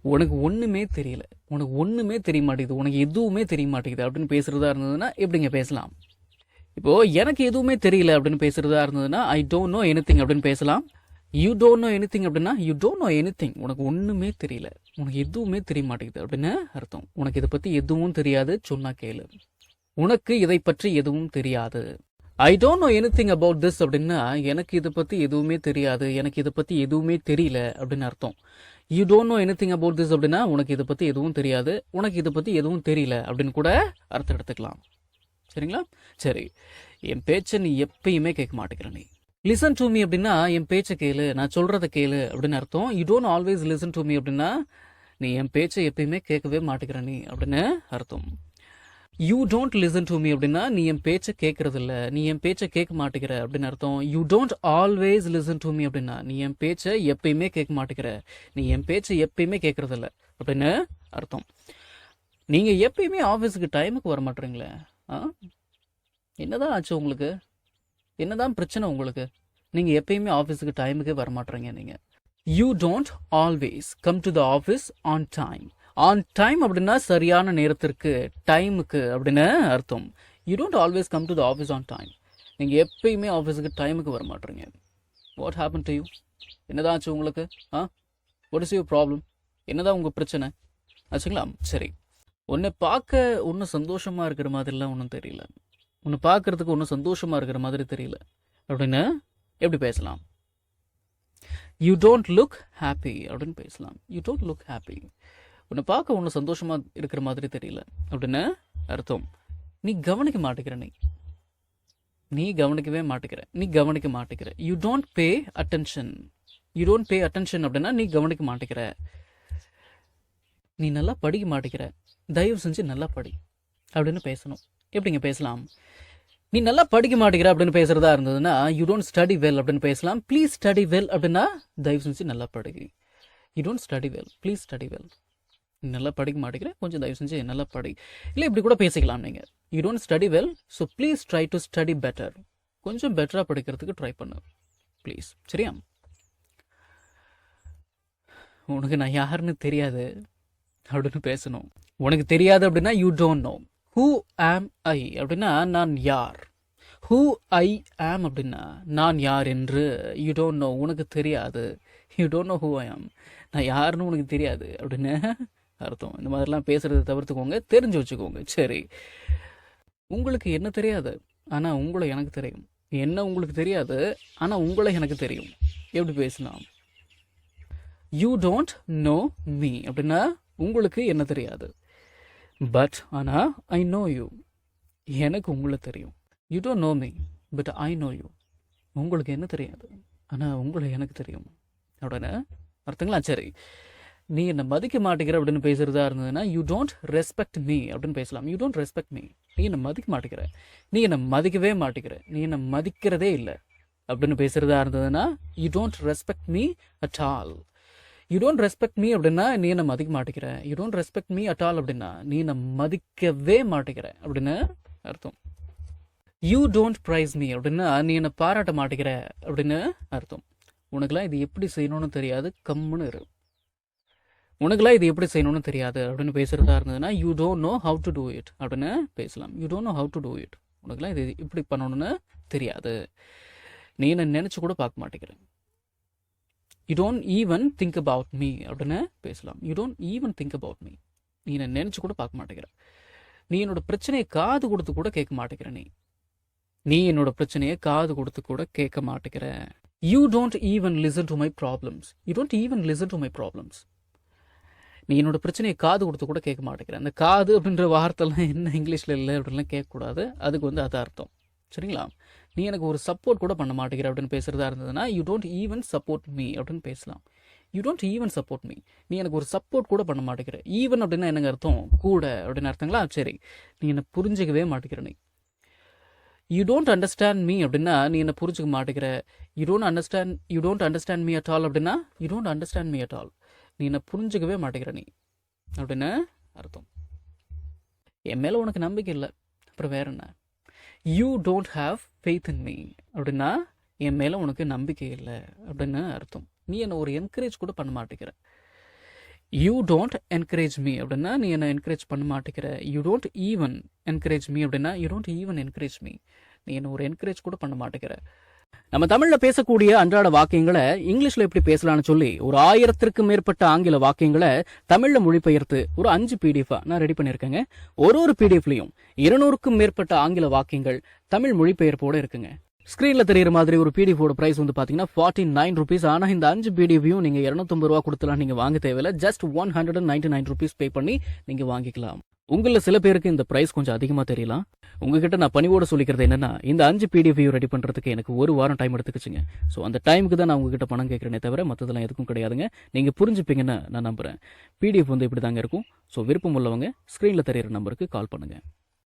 உனக்கு ஒன்றுமே தெரியல, உனக்கு ஒன்றுமே தெரிய மாட்டேங்குது, உனக்கு எதுவுமே தெரிய மாட்டேங்குது அப்படின்னு பேசுகிறதா இருந்ததுன்னா எப்படிங்க பேசலாம்? இப்போது எனக்கு எதுவுமே தெரியல அப்படின்னு பேசுகிறதா இருந்ததுன்னா ஐ டோன்ட் நோ எனிதிங் அப்படின்னு பேசலாம். யூ டோன்ட் நோ எனிதிங் அப்படின்னா யூ டோன்ட் நோ எனிதிங், உனக்கு ஒன்றுமே தெரியல, உனக்கு எதுவுமே தெரிய மாட்டேங்குது அப்படின்னு அர்த்தம். உனக்கு இதை பற்றி எதுவும் தெரியாது, சொன்னா கேளு. உனக்கு இதை பற்றி எதுவும் தெரியாது. I don't know anything about this அப்படின்னா எனக்கு இதை பற்றி எதுவுமே தெரியாது, எனக்கு இதை பற்றி எதுவுமே தெரியல அப்படின்னு அர்த்தம். You don't know anything about this அப்படின்னா உனக்கு இதை பற்றி எதுவும் தெரியாது, உனக்கு இதை பற்றி எதுவும் தெரியல அப்படின்னு கூட அர்த்தம் எடுத்துக்கலாம். சரிங்களா? சரி, என் பேச்சை நீ எப்பயுமே கேட்க மாட்டேங்கிற நீ. லிசன் டு மீ அப்படின்னா என் பேச்சை கேளு, நான் சொல்கிறத கேளு அப்படின்னு அர்த்தம். You don't always listen to me அப்படின்னா நீ என் பேச்சை எப்பயுமே கேட்கவே மாட்டேங்கிற நீ அப்படின்னு அர்த்தம். You don't listen to me அப்படின்னா நீ என் பேச்சை கேட்கறதில்ல, நீ என் பேச்சை கேட்க மாட்டேங்கிற அப்படின்னு அர்த்தம். You don't always listen to me அப்படின்னா நீ என் பேச்சை எப்பயுமே கேட்க மாட்டேங்கிற, நீ என் பேச்சை எப்பயுமே கேட்கறதில்ல அப்படின்னு அர்த்தம். நீங்கள் எப்பயுமே ஆஃபீஸுக்கு டைமுக்கு வர மாட்டேறீங்களே, என்னதான் ஆச்சு உங்களுக்கு? என்னதான் பிரச்சனை உங்களுக்கு? நீங்கள் எப்பயுமே ஆஃபீஸுக்கு டைமுக்கே வர மாட்டேறீங்க. நீங்கள் you don't always come to the office on time. On time அப்படின்னா சரியான நேரத்திற்கு, டைமுக்கு அப்படின்னு அர்த்தம். You don't always come to the office on time. நீங்கள் எப்பயுமே ஆஃபீஸுக்கு டைமுக்கு வர மாட்டேறீங்க. What happen to you? என்னதான் ஆச்சு உங்களுக்கு? What is your problem? என்னதான் உங்கள் பிரச்சனை ஆச்சுங்களா? சரி, உன்னை பார்க்க ஒன்றும் சந்தோஷமாக இருக்கிற மாதிரிலாம் ஒன்றும் தெரியல, உன்னை பார்க்கறதுக்கு ஒன்றும் சந்தோஷமாக இருக்கிற மாதிரி தெரியல அப்படின்னு எப்படி பேசலாம்? யூ டோன்ட் லுக் ஹாப்பி அப்படின்னு பேசலாம். யூ டோன்ட் லுக் ஹாப்பி, உன்னை பார்க்க ஒன்றும் சந்தோஷமாக இருக்கிற மாதிரி தெரியல அப்படின்னு அர்த்தம். நீ கவனிக்க மாட்டேங்கிற, நீ கவனிக்கவே மாட்டேங்கிற, நீ கவனிக்க மாட்டேங்கிற. You don't pay attention. You don't pay attention அப்படின்னா நீ கவனிக்க மாட்டேங்கிற. நீ நல்லா படிக்க மாட்டேங்கிற, தயவு செஞ்சு நல்லா படி அப்படின்னு பேசணும். எப்படிங்க பேசலாம்? நீ நல்லா படிக்க மாட்டேங்கிற அப்படின்னு பேசுறதா இருந்ததுன்னா யூ டோன்ட் ஸ்டடி வெல் அப்படின்னு பேசலாம். ப்ளீஸ் ஸ்டடி வெல் அப்படின்னா தயவு செஞ்சு நல்லா படி. You don't study well, please study well. நல்லா படிக்க மாட்டேங்கிற, கொஞ்சம் தயவு செஞ்சு நல்லா படி. இல்லை இப்படி கூட பேசிக்கலாம் நீங்கள். You don't study well, so please try to study better. கொஞ்சம் பெட்டராக படிக்கிறதுக்கு ட்ரை பண்ணு ப்ளீஸ். சரியா? உனக்கு நான் யாருன்னு தெரியாது அப்படின்னு பேசணும். உனக்கு தெரியாது அப்படின்னா யூ டோன்ட் நோ. ஹூ ஆம் ஐ அப்படின்னா நான் யார். ஹூ ஐ ஆம் அப்படின்னா நான் யார் என்று. யூ டோன்ட் நோ, உனக்கு தெரியாது. You don't know who I ஆம், நான் யாருன்னு உனக்கு தெரியாது அப்படின்னு அர்த்தம். இந்த மாதிரிலாம் பேசுகிறத தவிர்த்துக்கோங்க, தெரிஞ்சு வச்சுக்கோங்க. சரி, உங்களுக்கு என்ன தெரியாது ஆனால் உங்களை எனக்கு தெரியும். என்ன உங்களுக்கு தெரியாது ஆனால் உங்களை எனக்கு தெரியும். எப்படி பேசலாம்? யூ டோன்ட் நோ மீ அப்படின்னா உங்களுக்கு என்ன தெரியாது, பட் ஆனால் ஐ நோ யூ, எனக்கு உங்களை தெரியும். You don't know me but I know you, உங்களுக்கு என்ன தெரியாது ஆனால் உங்களை எனக்கு தெரியும் அப்படின்னு அர்த்தங்களா? சரி, நீ என்னை மதிக்க மாட்டேங்கிற அப்படின்னு பேசுகிறதா இருந்ததுன்னா யூ டோன்ட் ரெஸ்பெக்ட் மீ அப்படின்னு பேசலாம். யூ டோன்ட் ரெஸ்பெக்ட் மீ, நீ என்னை மதிக்க மாட்டேங்கிற, நீ என்னை மதிக்கவே மாட்டேங்கிற, நீ என்னை மதிக்கிறதே இல்லை அப்படின்னு பேசுகிறதா இருந்ததுன்னா you don't respect me at all. You don't respect me அப்படின்னா நீ என்னை மதிக்க மாட்டேங்கிற. You don't respect me at all அப்படின்னா நீ என்னை மதிக்கவே மாட்டேங்கிற அப்படின்னு அர்த்தம். யூ டோன்ட் ப்ரைஸ் மீ அப்படின்னா நீ என்னை பாராட்ட மாட்டேங்கிற அப்படின்னு அர்த்தம். உனக்குலாம் இது எப்படி செய்யணும்னு தெரியாது, கம்முன்னு இரு. உனக்குலாம் இது எப்படி செய்யணும்னு தெரியாது அப்படின்னு பேசுகிறதா இருந்ததுன்னா you don't know how to do it அப்படின்னு பேசலாம். You don't know how to do it, உனக்குலாம் இது இப்படி பண்ணணும்னு தெரியாது, நீ என்ன நினச்சி கூட பார்க்க மாட்டேங்கிற. You don't even think about me அப்படின்னு பேசலாம். You don't even think about me, நீ என்ன நினச்சி கூட பார்க்க மாட்டேங்கிற. நீ என்னோட பிரச்சனையை காது கொடுத்து கூட கேட்க மாட்டேங்கிற. நீ என்னோட பிரச்சனையை காது கொடுத்து கூட கேட்க மாட்டேங்கிற. You don't even listen to my problems. You don't even listen to my problems, நீ என்னோட பிரச்சனையை காது கொடுத்து கூட கேட்க மாட்டேங்கிற. அந்த காது அப்படின்ற வார்த்தைலாம் என்ன இங்கிலீஷில் இல்லை அப்படின்லாம் கேட்கக்கூடாது, அதுக்கு அது அர்த்தம். சரிங்களா? நீ எனக்கு ஒரு சப்போர்ட் கூட பண்ண மாட்டேங்கிற அப்படின்னு பேசுகிறதா இருந்ததுன்னா you don't even support me அப்படின்னு பேசலாம். You don't even support me, நீ எனக்கு ஒரு சப்போர்ட் கூட பண்ண மாட்டேங்கிற. ஈவன் அப்படின்னா என்னங்க அர்த்தம்? கூட அப்படின்னு அர்த்தங்களா? சரி, நீ என்னை புரிஞ்சிக்கவே மாட்டேங்கிற. நீ யூ டோன்ட் அண்டர்ஸ்டாண்ட் மீ அப்படின்னா நீ என்ன புரிஞ்சுக்க மாட்டேங்கிற. You don't understand me at all அப்படின்னா you don't understand me at all, நீ என்ன புரிஞ்சுக்கவே மாட்டேங்கிற நீ அப்படின்னு அர்த்தம். என் மேலே உனக்கு நம்பிக்கை இல்லை, அப்புறம் வேற என்ன? You don't have faith in me அப்படின்னா என் மேலே உனக்கு நம்பிக்கை இல்லை அப்படின்னு அர்த்தம். நீ என்னை ஒரு என்கரேஜ் கூட பண்ண மாட்டேங்கிற. யூ டோன்ட் என்கரேஜ் மீ அப்படின்னா நீ என்னை என்கரேஜ் பண்ண மாட்டேங்கிற. You don't even encourage me அப்படின்னா you don't even encourage me, நீ என்ன ஒரு என்கரேஜ் கூட பண்ண மாட்டேங்கிற. நம்ம தமிழ்ல பேசக்கூடிய அன்றாட வாக்கியங்களை இங்கிலீஷ்ல எப்படி பேசலாம்னு சொல்லி ஒரு 1000க்கும் மேற்பட்ட ஆங்கில வாக்கியங்களை தமிழ்ல மொழிபெயர்த்து ஒரு 5 PDF நான் ரெடி பண்ணிருக்கேங்க. ஒரு PDFலயும் 200க்கும் மேற்பட்ட ஆங்கில வாக்கியங்கள் தமிழ் மொழிபெயர்ப்போட இருக்குங்க. ஸ்கிரீன்ல தெரியுற மாதிரி ஒரு PDF ஓட பிரைஸ் வந்து பாத்தீங்கன்னா 49 rupees. ஆனா இந்த 5 PDFயும் நீங்க 250 ரூபா கொடுத்தலாம் நீங்க வாங்க தேவையில்ல. ஜஸ்ட் 199 rupees பே பண்ணி நீங்க வாங்கிக்கலாம். உங்கள சில பேருக்கு இந்த பிரைஸ் கொஞ்சம் அதிகமா தெரியலாம். உங்ககிட்ட நான் பணிவோட சொல்லிக்கிறது என்னன்னா, இந்த 5 PDFயும் ரெடி பண்றதுக்கு எனக்கு 1 வாரம் டைம் எடுத்துக்கிச்சுங்க. ஸோ அந்த டைமுக்கு தான் நான் உங்ககிட்ட பணம் கேட்கறேனே தவிர மற்றதெல்லாம் எதுக்கும் கிடையாதுங்க. நீங்க புரிஞ்சுப்பீங்கன்னு நான் நம்புறேன். PDF வந்து இப்படி தாங்க இருக்கும். ஸோ விருப்பம் உள்ளவங்க ஸ்கிரீன்ல தெரியுற நம்பருக்கு கால் பண்ணுங்க.